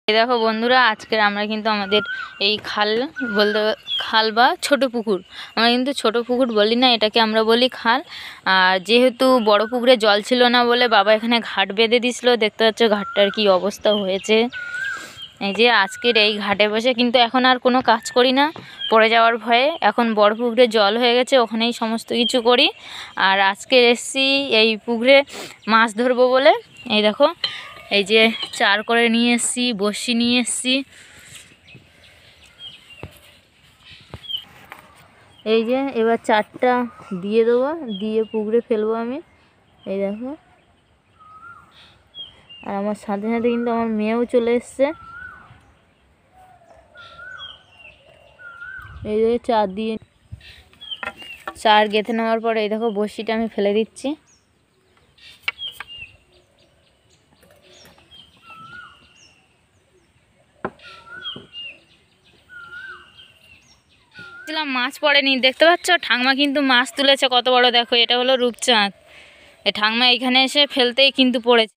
এই দেখো বন্ধুরা, আজকের আমরা কিন্তু আমাদের এই খাল বলতে খাল বা ছোট পুকুর, আমরা কিন্তু ছোট পুকুর বলি না, এটাকে আমরা বলি খাল। আর যেহেতু বড় পুকুরে জল ছিল না বলে বাবা এখানে ঘাট বেঁধে দিয়েছিল। দেখতে পাচ্ছ ঘাটটার কি অবস্থা হয়েছে। এই যে আজকের এই ঘাটে বসে কিন্তু এখন আর কোনো কাজ করি না পড়ে যাওয়ার ভয়ে। এখন বড় পুকুরে জল হয়ে গেছে, ওখানেই সমস্ত কিছু করি। আর আজকে এসছি এই পুকুরে মাছ ধরবো বলে। এই দেখো, এই যে চার করে নিয়ে এসছি, বড়শি নিয়ে এসছি। এই যে এবার চারটা দিয়ে দেবো, দিয়ে পুকুরে ফেলবো আমি। এই দেখো, আর আমার সাথে সাথে কিন্তু আমার মেয়েও চলে এসছে। এই যে চার গেঁথে নেওয়ার পরে এই দেখো বড়শিটা আমি ফেলে দিচ্ছি। মাছ পড়েনি, দেখতে পাচ্ছ ঠাকমা কিন্তু মাছ তুলেছে কত বড়। দেখো এটা হলো রূপচাঁদ। এই ঠাকমা এখানে এসে ফেলতেই কিন্তু পড়েছে।